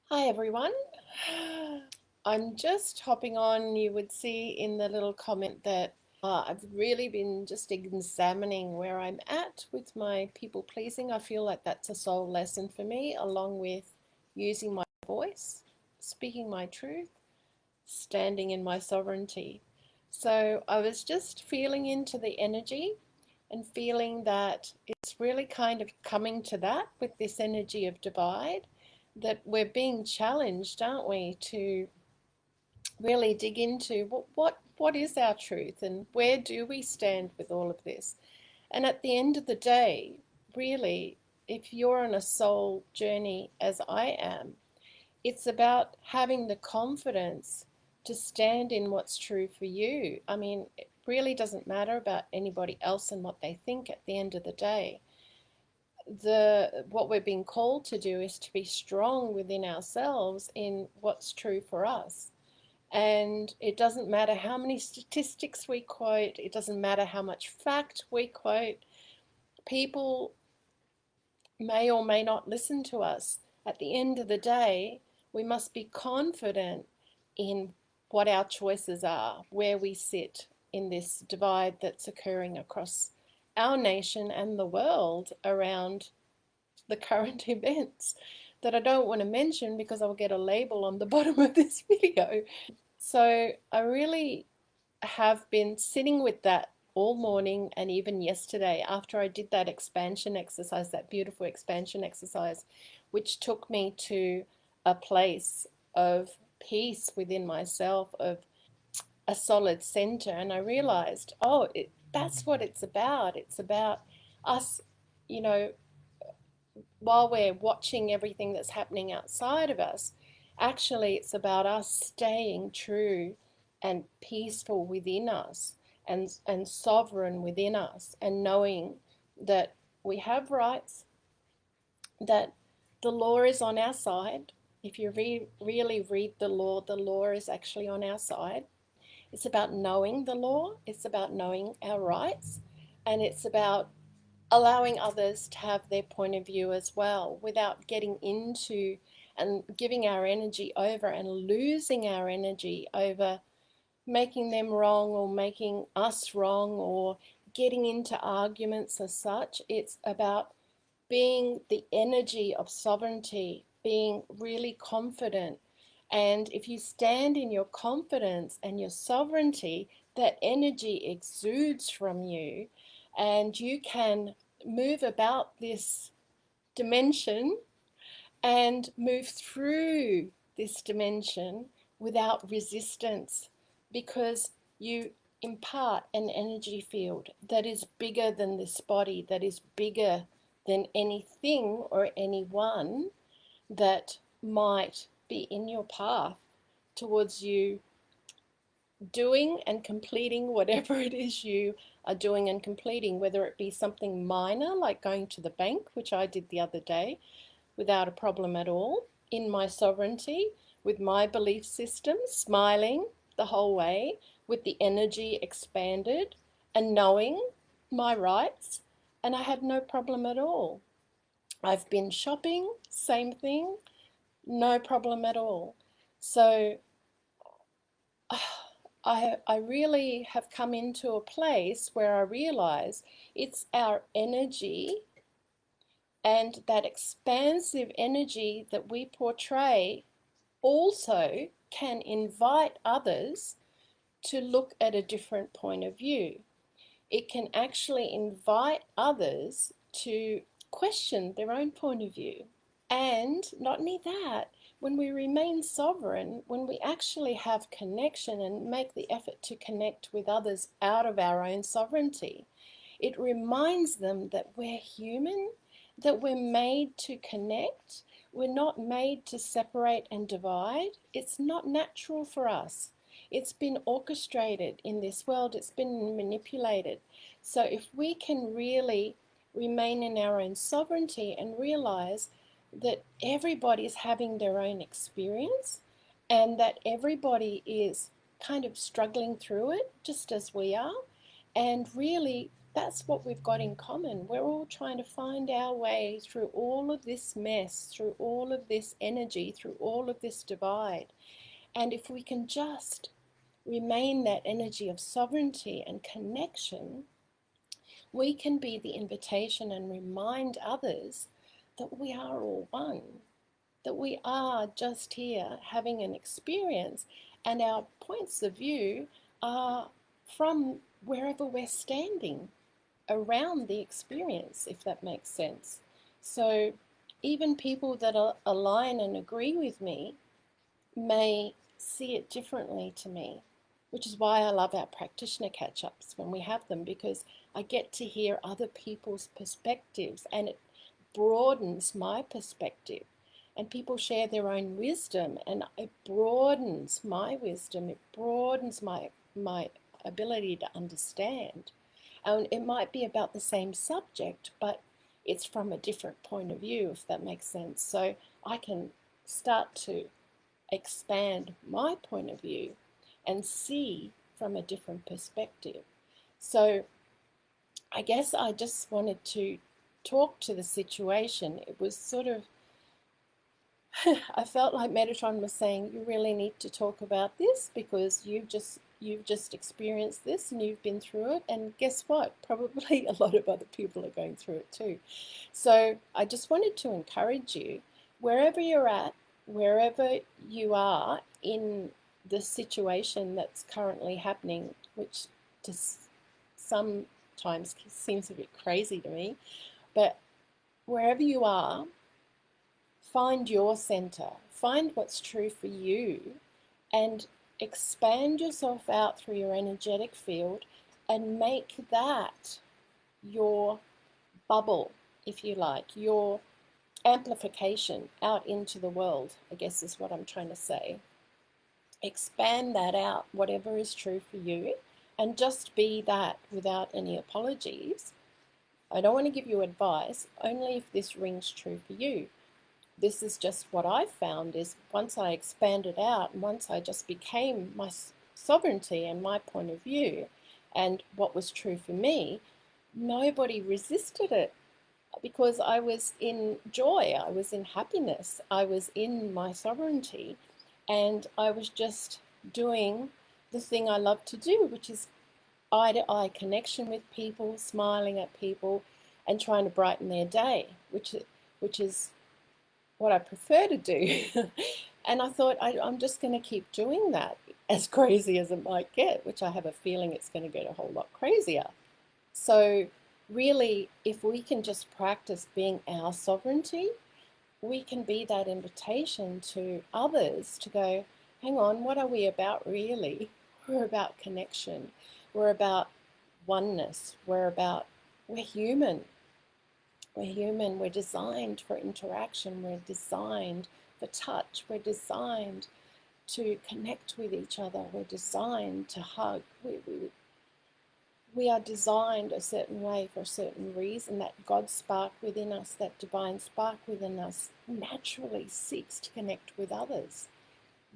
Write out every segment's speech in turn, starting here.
Hi everyone. I'm just hopping on. You would see in the little comment that I've really been just examining where I'm at with my people pleasing. I feel like that's a soul lesson for me, along with using my voice, speaking my truth, standing in my sovereignty. So I was just feeling into the energy and feeling that it's really kind of coming to that with this energy of divide, that we're being challenged, aren't we, to really dig into what is our truth and where do we stand with all of this. And at the end of the day, really, if you're on a soul journey as I am, it's about having the confidence to stand in what's true for you. I mean, it really doesn't matter about anybody else and what they think at the end of the day. What we're being called to do is to be strong within ourselves in what's true for us. And it doesn't matter how many statistics we quote, it doesn't matter how much fact we quote. People may or may not listen to us. At the end of the day, we must be confident in what our choices are, where we sit in this divide that's occurring across our nation and the world around the current events that I don't want to mention because I'll get a label on the bottom of this video. So I really have been sitting with that all morning and even yesterday after I did that expansion exercise, that beautiful expansion exercise, which took me to a place of peace within myself, of a solid center. And I realized, that's what it's about. It's about us, you know, while we're watching everything that's happening outside of us, actually it's about us staying true and peaceful within us and sovereign within us and knowing that we have rights, that the law is on our side. If you really read the law is actually on our side. It's about knowing the law, it's about knowing our rights, and it's about allowing others to have their point of view as well without getting into and giving our energy over and losing our energy over making them wrong or making us wrong or getting into arguments as such. It's about being the energy of sovereignty, being really confident. And if you stand in your confidence and your sovereignty, that energy exudes from you, and you can move about this dimension and move through this dimension without resistance because you impart an energy field that is bigger than this body, that is bigger than anything or anyone that might be in your path towards you doing and completing whatever it is you are doing and completing, whether it be something minor like going to the bank, which I did the other day without a problem at all, in my sovereignty, with my belief system, smiling the whole way, with the energy expanded and knowing my rights, and I had no problem at all. I've been shopping, same thing, no problem at all. So I really have come into a place where I realize it's our energy and that expansive energy that we portray also can invite others to look at a different point of view. It can actually invite others to question their own point of view. And not only that, when we remain sovereign, when we actually have connection and make the effort to connect with others out of our own sovereignty, it reminds them that we're human, that we're made to connect. We're not made to separate and divide. It's not natural for us. It's been orchestrated in this world, it's been manipulated. So if we can really remain in our own sovereignty and realize that everybody is having their own experience and that everybody is kind of struggling through it just as we are, and really that's what we've got in common. We're all trying to find our way through all of this mess, through all of this energy, through all of this divide. And if we can just remain that energy of sovereignty and connection, we can be the invitation and remind others that we are all one, that we are just here having an experience, and our points of view are from wherever we're standing around the experience, if that makes sense. So even people that align and agree with me may see it differently to me, which is why I love our practitioner catch ups when we have them, because I get to hear other people's perspectives and it broadens my perspective. And people share their own wisdom, and it broadens my wisdom, it broadens my ability to understand. And it might be about the same subject, but it's from a different point of view, if that makes sense. So I can start to expand my point of view and see from a different perspective. So I guess I just wanted to talk to the situation. It was sort of, I felt like Metatron was saying, you really need to talk about this because you've just experienced this and you've been through it, and guess what? Probably a lot of other people are going through it too. So I just wanted to encourage you, wherever you're at, wherever you are in the situation that's currently happening, which just sometimes seems a bit crazy to me, but wherever you are, find your center, find what's true for you, and expand yourself out through your energetic field and make that your bubble, if you like, your amplification out into the world, I guess is what I'm trying to say. Expand that out, whatever is true for you, and just be that without any apologies. I don't want to give you advice, only if this rings true for you. This is just what I found is once I expanded out and once I just became my sovereignty and my point of view and what was true for me, nobody resisted it because I was in joy, I was in happiness, I was in my sovereignty, and I was just doing the thing I love to do, which is eye to eye connection with people, smiling at people, and trying to brighten their day, which is what I prefer to do. And I thought I'm just going to keep doing that, as crazy as it might get, which I have a feeling it's going to get a whole lot crazier. So really, if we can just practice being our sovereignty, we can be that invitation to others to go, hang on, what are we about really? We're about connection. We're about oneness. We're human. We're human. We're designed for interaction. We're designed for touch. We're designed to connect with each other. We're designed to hug. We are designed a certain way for a certain reason. That God spark within us, that divine spark within us, naturally seeks to connect with others.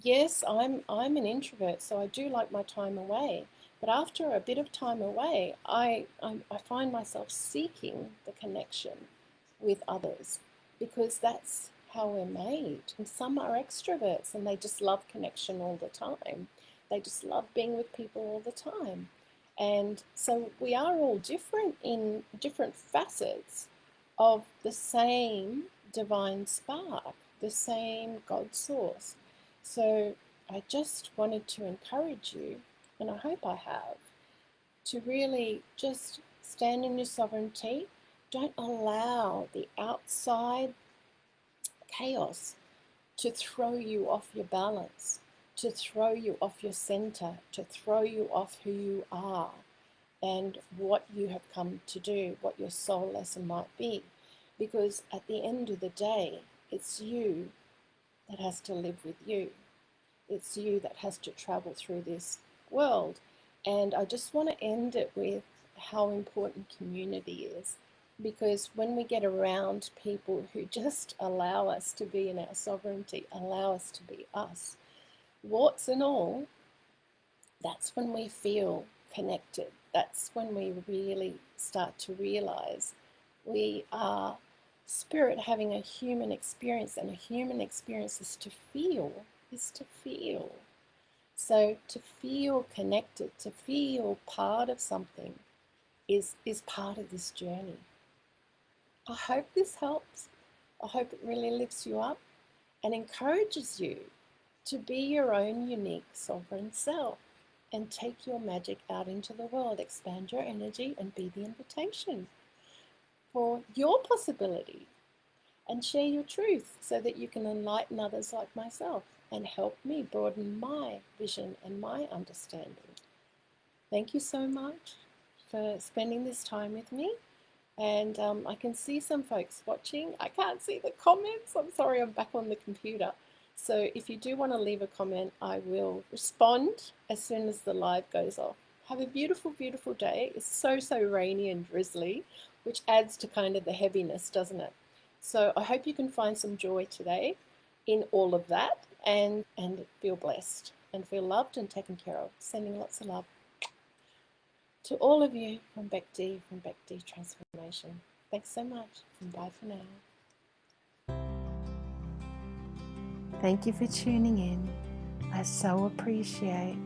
Yes, I'm an introvert, so I do like my time away. But after a bit of time away, I find myself seeking the connection with others because that's how we're made. And some are extroverts and they just love connection all the time. They just love being with people all the time. And so we are all different in different facets of the same divine spark, the same God source. So I just wanted to encourage you, and I hope I have, to really just stand in your sovereignty. Don't allow the outside chaos to throw you off your balance, to throw you off your center, to throw you off who you are and what you have come to do, what your soul lesson might be. Because at the end of the day, it's you that has to live with you. It's you that has to travel through this world. And I just want to end it with how important community is. Because when we get around people who just allow us to be in our sovereignty, allow us to be us, warts and all, that's when we feel connected. that's when we really start to realize we are spirit having a human experience, and a human experience is to feel, is to feel. So to feel connected, to feel part of something is part of this journey. I hope this helps. I hope it really lifts you up and encourages you to be your own unique sovereign self and take your magic out into the world, expand your energy and be the invitation for your possibility, and share your truth so that you can enlighten others like myself and help me broaden my vision and my understanding. Thank you so much for spending this time with me. And I can see some folks watching. I can't see the comments. I'm sorry, I'm back on the computer. So if you do want to leave a comment, I will respond as soon as the live goes off. Have a beautiful, beautiful day. It's so, so rainy and drizzly, which adds to kind of the heaviness, doesn't it? So I hope you can find some joy today in all of that, and feel blessed and feel loved and taken care of. Sending lots of love to all of you from Bec D, from Bec D Transformation. Thanks so much, and bye for now. Thank you for tuning in. I so appreciate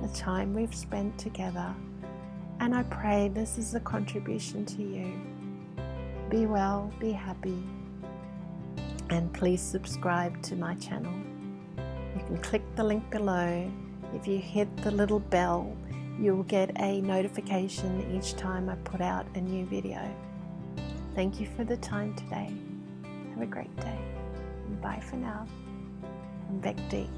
the time we've spent together, and I pray this is a contribution to you. Be well, be happy, and please subscribe to my channel. You can click the link below. If you hit the little bell, you'll get a notification each time I put out a new video. Thank you for the time today. Have a great day. And bye for now. From Bec D.